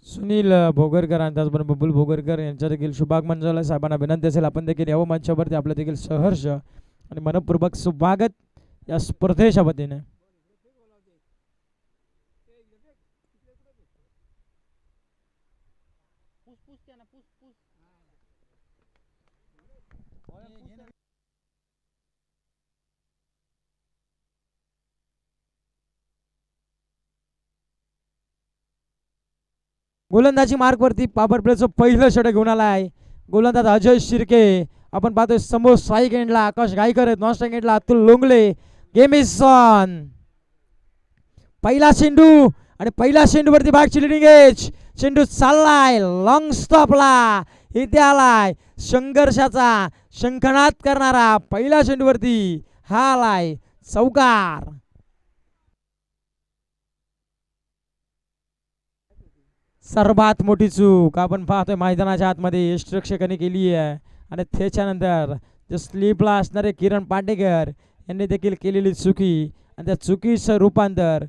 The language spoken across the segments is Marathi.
सुनील भोगरकर आणि त्याचबरोबर बबुल भोगरकर यांच्या देखील शुभागमन झालं. साहेबांना विनंती असेल आपण देखील यावं मंचावरती. आपलं देखील सहर्ष आणि मनपूर्वक स्वागत या स्पर्धेच्या वतीने. गोलंदाजी मार्कवरती पॉवर प्लेचं पहिलं षटक घेऊन आला आहे गोलंदाज अजय शिर्के. आपण पाहतोय समोर स्ट्राईक एंडला आकाश गायकर, नॉन स्ट्राईक एंडला Atul Longle. Game is on. पहिला चेंडू आणि पहिल्या चेंडूवरती बॅटची लिडिंग एज. चेंडू चाललाय लॉंग स्टॉपला. इथे आलाय संघर्षाचा शंखनाद करणारा. पहिल्या चेंडूवरती हा आलाय चौकार. सर्वात मोठी चूक आपण पाहतोय मैदानाच्या आतमध्ये यष्टरक्षकाने केली आहे आणि त्याच्यानंतर जे स्लीपला असणारे किरण पाटेकर यांनी देखील केलेली चुकी आणि त्या चुकीचं रूपांतर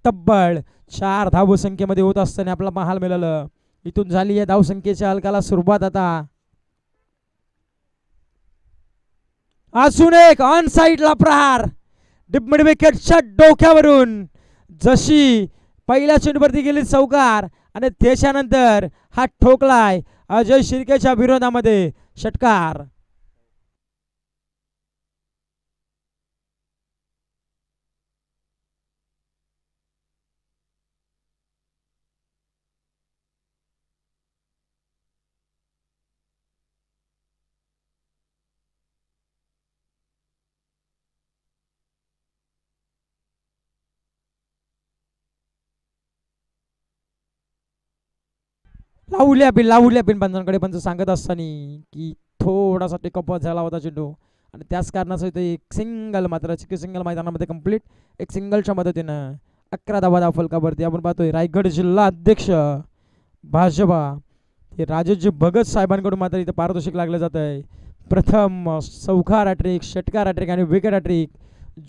तब्बल 4 धावसंख्येमध्ये होत असताना आपला पाहायला मिळालं. इथून झाली आहे धावसंख्येच्या हलकाला सुरुवात. आता अजून एक ऑन साईडला प्रहार मिड विकेटच्या डोक्यावरून. जशी पहिल्या चेंडूवरती गेली चौकार आणि त्याच्यानंतर हा ठोकलाय अजय शिर्केच्या विरोधामध्ये षटकार. लावल्या पिन पंचांकडे पंच सांगत असताना की थोडासा टेकअप झाला होता चेंडू आणि त्याच कारणाचं ते एक सिंगल मात्र सिंगल मैदानामध्ये कंप्लीट एक सिंगलच्या मदतीनं 11 धावा फलकावरती. आपण पाहतोय रायगड जिल्हा अध्यक्ष भाजपा हे राजेशजी भगत साहेबांकडून मात्र इथं पारितोषिक लागलं जात आहे. प्रथम चौकार हॅट्रिक, षटकार हॅट्रिक आणि विकेट हॅट्रिक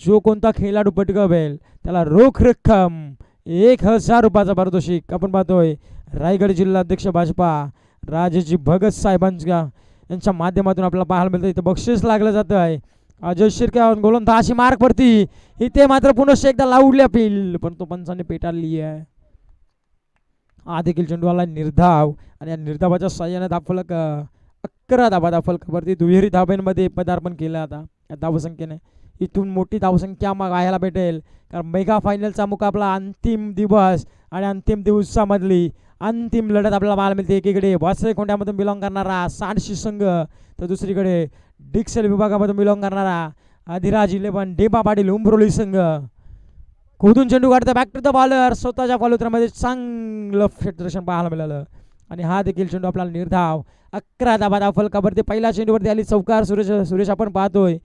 जो कोणता खेळाडू पटकावेल त्याला रोख रक्कम 1000 रुपयाचा पारितोषिक. आपण पाहतोय रायगड जिल्हा अध्यक्ष भाजपा राजेशजी भगत साहेबांच्या यांच्या माध्यमातून आपल्याला पाहायला मिळतं. इथं बक्षीस लागलं जात आहे. अजय शिर्के गोलंदाजी मार्कवरती इथे मात्र पुनश्च एकदा लावल्या पिल पण तो पंचाने पेटाळली आहे. हा देखील चेंडू आला निर्धाव आणि या निर्धावाच्या साह्याने धावफलक 11 धावा धावफलकावरती दुहेरी धाब्यांमध्ये पदार्पण केलं. आता या धावसंख्येने इथून मोठी धावसंख्या मग पाहायला भेटेल कारण मेगा फायनलचा मुकाबला अंतिम दिवस आणि अंतिम दिवसामधली अंतिम लढत आपल्याला पाहायला मिळते. एकीकडे वासळे कोंड्यामधून बिलॉंग करणारा सांडशी संघ तर दुसरीकडे डिक्सेल विभागामधून बिलॉंग करणारा अधिराज 11 डेबा पाटील उंबरोली संघ. खोदून चेंडू काढतं बॅक टू द बॉलर. स्वतःच्या फॉलोत्रामध्ये चांगलं क्षेत्ररक्षण पाहायला मिळालं आणि हा देखील चेंडू आपल्याला निर्धाव 11 धावा धावफलकावरती. पहिल्या चेंडूवरती आली चौकार सुरेश आपण पाहतोय.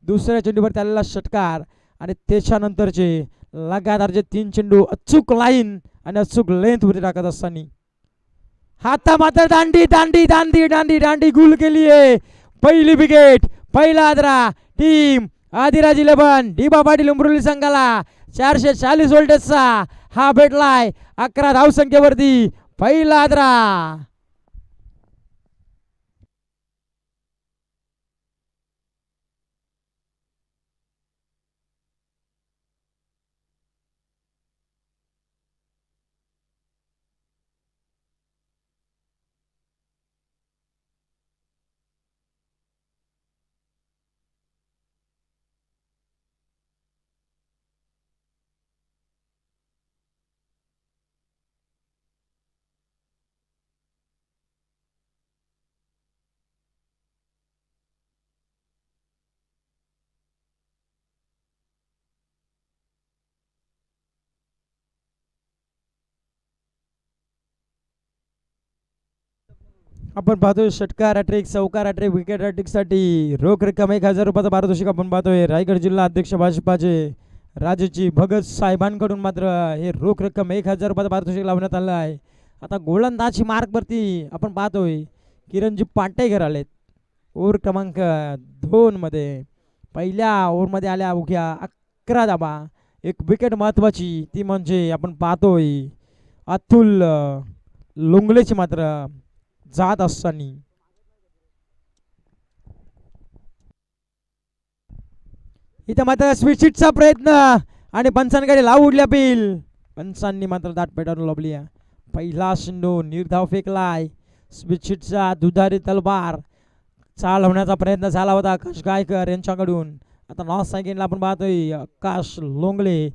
दुसऱ्या चेंडूवरती आलेला षटकार आणि त्याच्यानंतरचे लगातारचे 3 चेंडू अचूक लाईन आणि अचूक लेंथ वरती टाकत असताना हाता मात्र दांडी दांडी दांडी दांडी दांडी गुल केली आहे. पहिली विकेट पहिला आदरा टीम आदिराज 11 डीबा पाटील उंबरोली संघाला 440 व्होल्टेजचा हा भेटलाय 11 धावसंख्येवरती पहिला आदरा. आपण पाहतोय षटकार हॅट्रिक चौकार हॅट्रिक विकेट हॅट्रिकसाठी रोख रक्कम 1000 रुपयाचा पारितोषिक. आपण पाहतोय रायगड जिल्हा अध्यक्ष भाजपाचे राजेशजी भगत साहेबांकडून मात्र हे रोख रक्कम 1000 रुपयाचा पारितोषिक लावण्यात आलं आहे. आता गोलंदाजी मार्कवरती आपण पाहतोय किरणजी पाटेकर आलेत ओव्हर क्रमांक 2 मध्ये. पहिल्या ओव्हरमध्ये आल्या अवघ्या 11 धावा. एक विकेट महत्वाची ती म्हणजे आपण पाहतोय अतुल लोंगलेची मात्र जात असताना इथं मात्र स्विचिटचा प्रयत्न आणि पंचांकडे लाव उडल्या पिल पंचांनी मात्र दाट पेटावून लावली आहे. पहिला चेंडू निर्धाव फेकलाय. स्विचिटचा दुधारी तलवार चालवण्याचा प्रयत्न झाला होता आकाश गायकर यांच्याकडून. आता नॉर्थ सायकिनला आपण पाहतोय आकाश लोंगले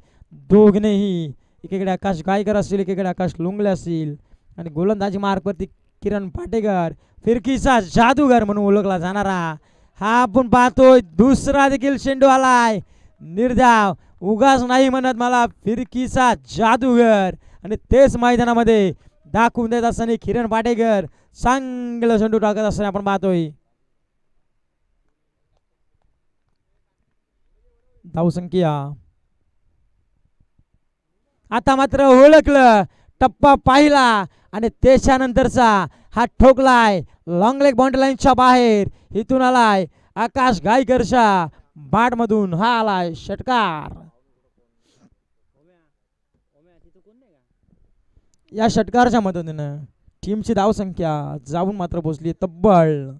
दोघनेही, एकीकडे आकाश गायकर असतील एकीकडे आकाश लोंगले असतील. आणि गोलंदाजी मार्गवरती किरण पाटेकर फिरकीचा जादूगर म्हणून ओळखला जाणारा हा आपण पाहतोय. दुसरा देखील चेंडू आलाय. निर्धाव उगाच नाही म्हणत मला फिरकीचा जादूगर, आणि तेच मैदानामध्ये दाखवून देत असताना किरण पाटेकर चांगलं चेंडू टाकत असताना आपण पाहतोय. धावसंख्या आता मात्र ओळखलं, टप्पा पाहिला आणि त्याच्यानंतरचा हा ठोकलाय लॉंग लेग बाउंड्री लाईनच्या बाहेर. इथून आलाय आकाश गायकरच्या बाट मधून हा आलाय षटकार. या षटकारच्या मदतीनं टीमची धावसंख्या जाऊन मात्र पोहोचली तब्बल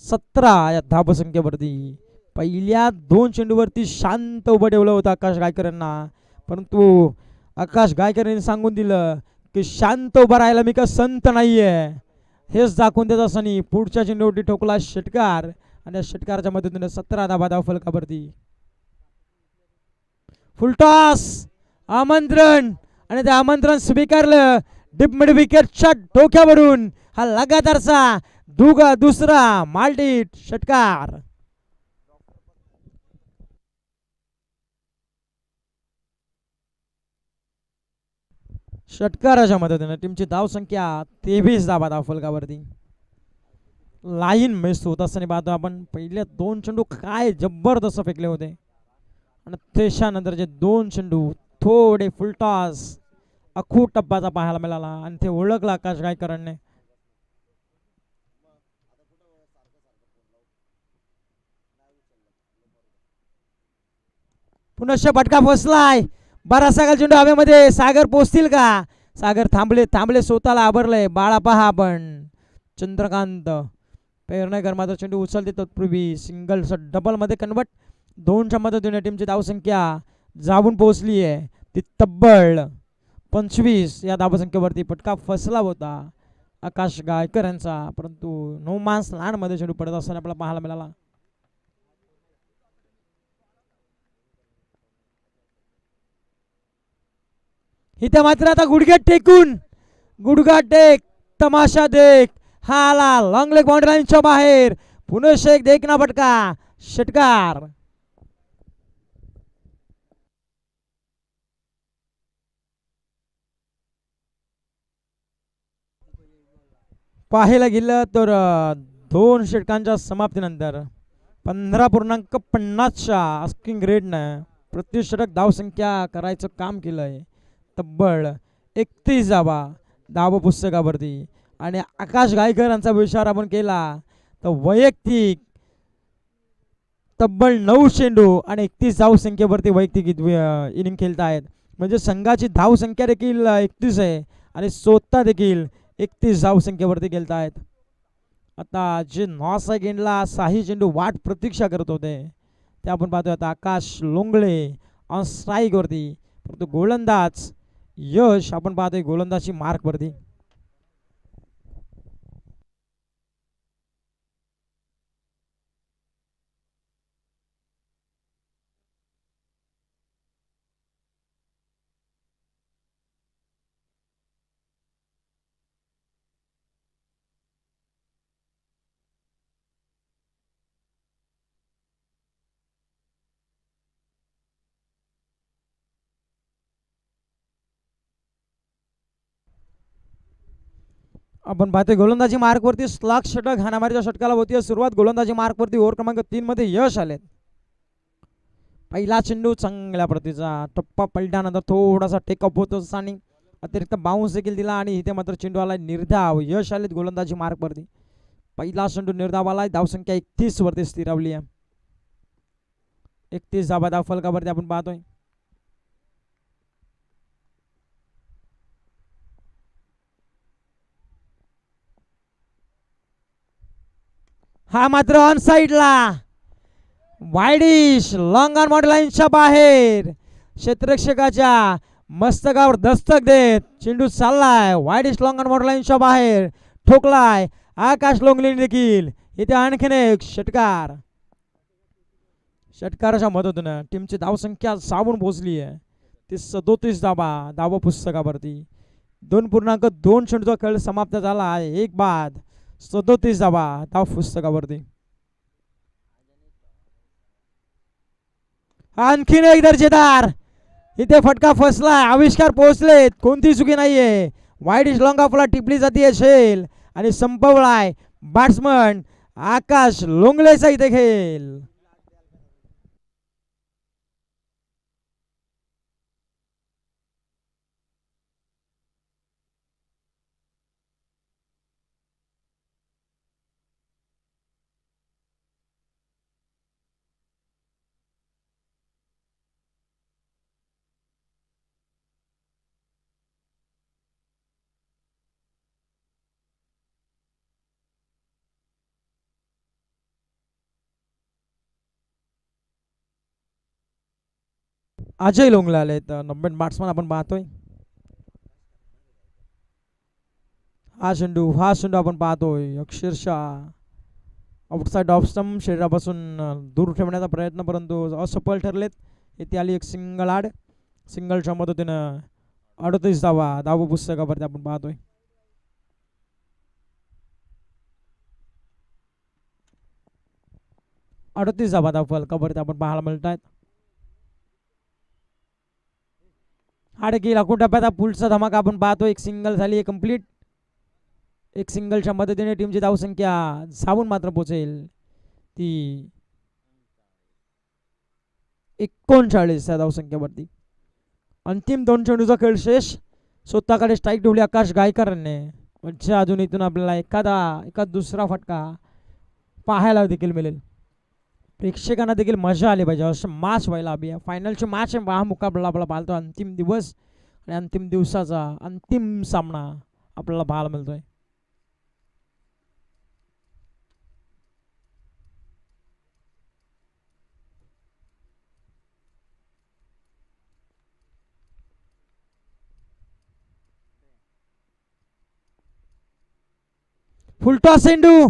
17 या धावसंख्येवरती. पहिल्या 2 चेंडूवरती शांत उभं ठेवलं होतं आकाश गायकर यांना, परंतु आकाश गायकर यांनी सांगून दिलं की शांत उभा राहायला मी का संत नाहीये. हेच दाखवून देत असताना पुढच्या चेंडूवरती ठोकला षटकार, आणि या षटकाराच्या मदतीने 17 धावा धावफलकावरती. फुलटॉस आमंत्रण, आणि ते आमंत्रण स्वीकारलं डिप मिड विकेटच्या डोक्यावरून. हा लगातारचा दुसरा माल्टीट षटकार. षटकाराच्या मदतीने टीमची धावसंख्या 23 धावा धावफलकावरती. लाईन मिस होत असताना पाहतो आपण. पहिल्या 2 चेंडू काय जबरदस्त फेकले होते, आणि त्याच्यानंतरचे 2 चेंडू थोडे फुलटॉस अखूट टप्प्याचा पाहायला मिळाला, आणि ते ओळखलं आकाश गायकरांनी. पुनश्च फटका फसलाय. बराचसा चेंडू हवेमध्ये. सागर पोचतील का? सागर थांबले स्वतःला आबरलंय. बाळा पहा आपण. चंद्रकांत पेरणेकर मात्र चेंडू उचलते तत्पूर्वी सिंगल डबल मध्ये कन्वर्ट. 2च्या मदतीने टीमची धावसंख्या जाऊन पोहोचली आहे ती तब्बल 25 या धावसंख्येवरती. फटका फसला होता आकाश गायकर यांचा, परंतु नो मान्स लँड मध्ये चेंडू पडत असताना आपल्याला पाहायला मिळाला. इथे मात्र आता गुडघा टेक तमाशा देख. हा आला लॉंग लेग बाउंड्री लाईनच्या बाहेर. पुनश्च एक देखना फटका षटकार. पाहायला गेलं तर 2 षटकांच्या समाप्तीनंतर 15.50च्या आस्किंग रेटनं प्रति षटक धावसंख्या करायचं काम केलंय तब्बल 31 धावा पुस्तकावरती. आणि आकाश गायकरांचा विचार आपण केला तर वैयक्तिक तब्बल 9 चेंडू आणि 31 धावसंख्येवरती वैयक्तिक इनिंग खेळतायत. म्हणजे संघाची धावसंख्या देखील 31 आहे आणि स्वतः देखील 31 धावसंख्येवरती खेळतायत. आता जे नॉर्थ साइड एंडला 6 चेंडू वाट प्रतीक्षा करत होते ते आपण पाहतोय आता आकाश लोंगळे ऑन स्ट्राईक वरती, परंतु गोलंदाज यश आपण पाहतोय गोलंदाजी मार्क वरती. आपण पाहतोय गोलंदाजी मार्कवरती स्लॉग षटक हाणामारीच्या षटकाला होती सुरुवात. गोलंदाजी मार्कवरती ओव्हर क्रमांक 3 मध्ये यश आले. पहिला चेंडू चांगल्या प्रतीचा टप्पा पलटल्यानंतर थोडासा टेकअप होतो आणि अतिरिक्त बाउन्स देखील दिला आणि इथे मात्र चेंडू आला निर्धाव. यश आलेत गोलंदाजी मार्कवरती. पहिला चेंडू निर्धाव आलाय. धावसंख्या 31 वरती स्थिरावली आहे. 31 धावा धाव फलकावरती आपण पाहतोय. हा मात्र ऑन साईडला वाईडिश लॉंग ऑन मॉडेल लाईनच्या बाहेर क्षेत्ररक्षकाच्या मस्तकावर दस्तक देत चेंडू चाललाय वाईडिश लॉंग ऑन मॉडेल लाईनच्या बाहेर ठोकलाय आकाश लोंगलेने देखील इथे आणखीन एक षटकार षटकाराच्या मदतीनं टीमची धावसंख्या सावून पोहोचली आहे ती 37 धावा पुस्तकावरती 2.2 चेंडूचा खेळ समाप्त झाला आहे एक बाद 37 धाव पुस्तकावरती आणखीन एक दर्जेदार इथे फटका फसलाय आविष्कार पोहोचलेत कोणती चुकी नाहीये वाईडिश लॉंग ऑफला टिपली जाते शेल आणि संपवलाय बॅट्समन आकाश लोंगलेचा इथे खेळ अजय लोंगले आले तर नंबर बॅट्समन आपण पाहतोय हा चेंडू आपण पाहतोय अक्षरशः आउटसाइड ऑफ स्टंप शरीरापासून दूर ठेवण्याचा प्रयत्न परंतु असफल ठरलेत इथे आली एक सिंगल आड सिंगलच्या मदतीनं 38 धावा पुस्तकावरती आपण पाहतोय 38 धावा फलकावरती आपण पाहायला मिळत आहेत हाडकी लाखो टप्प्यात पुलचा धमाका आपण पाहतो एक सिंगल झाली आहे कंप्लीट एक सिंगलच्या मदतीने टीमची धावसंख्या जाऊन मात्र पोहोचेल ती 39 धावसंख्येवरती अंतिम 2 चेंडूचा खेळ शेष स्वतःकडे स्ट्राईक ठेवली आकाश गायकरांनी म्हणजे अजून इथून आपल्याला एका दुसरा फटका पाहायला देखील मिळेल प्रेक्षकांना देखील मजा आली पाहिजे असं मॅच व्हायला हवी फायनलची मॅच आहे हा मुकाबला आपला पाहतो अंतिम दिवस आणि अंतिम दिवसाचा अंतिम सामना आपल्याला पाहायला मिळतोय फुलटॉस चेंडू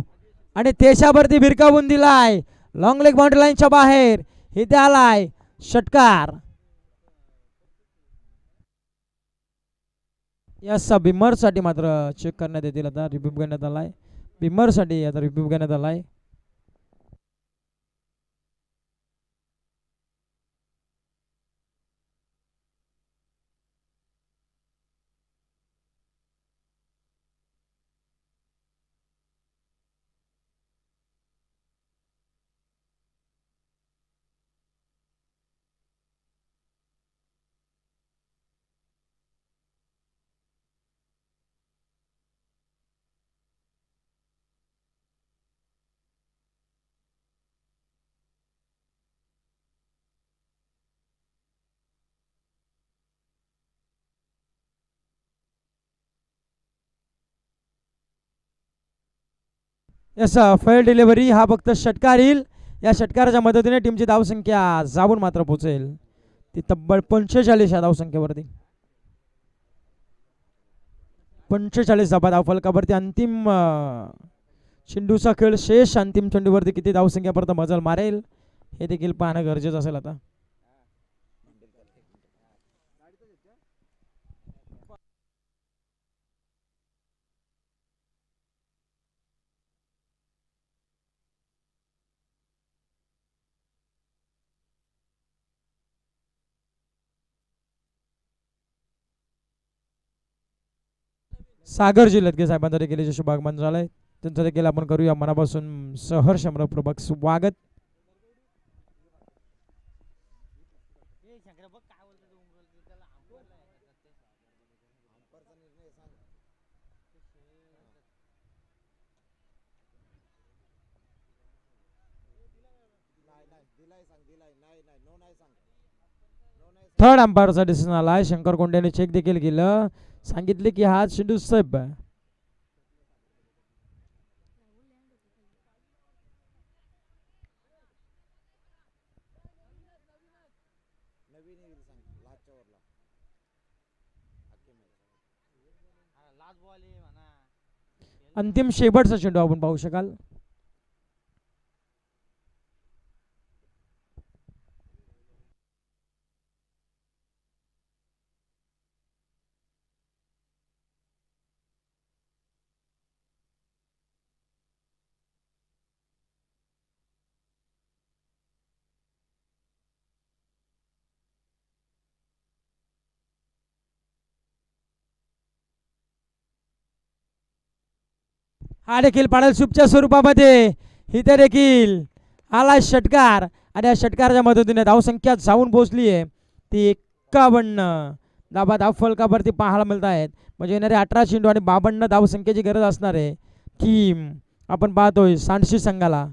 आणि देशावरती भिरकावून दिलाय लॉंग लेग बाउंड्री लाईनच्या बाहेर इथे आलाय षटकार या बिमर साठी मात्र चेक करण्यात येतील आता रिव्ह्यू करण्यात आलाय बिमर साठी आता रिव्ह्यू करण्यात आलाय यस फेल डिलिव्हरी हा फक्त षटकार येईल या षटकाराच्या मदतीने टीमची धावसंख्या जाऊन मात्र पोहोचेल ती तब्बल 45 या धावसंख्येवरती 45 धाव फलकावरती अंतिम चेंडूचा खेळ शेष अंतिम चेंडूवरती किती धावसंख्यापर्यंत मजल मारेल हे देखील पाहणं गरजेचं असेल आता सागर जिल्ह्यात साहेबांचा देखील शुभागमन झालंय त्यांचं देखील आपण करूया मनापासून सहर्ष मनपूर्वक स्वागत थर्ड अंपायरचा डिसिजन आलाय शंकर कोंड्याने चेक देखील केलं सांगितले की हा चेंडू साहेब अंतिम शेवटचा चेंडू आपण पाहू शकाल. हा देखील पाडल सूपच्या स्वरूपामध्ये इथे देखील आला षटकार आणि या षटकाराच्या मदतीने धावसंख्या जाऊन पोहोचली आहे ती 51. धाबा धाव फलकावरती पाहायला मिळत आहेत. म्हणजे येणारे 18 चेंडू आणि 52 धावसंख्येची गरज असणार आहे टीम आपण पाहतोय सांडशी संघाला.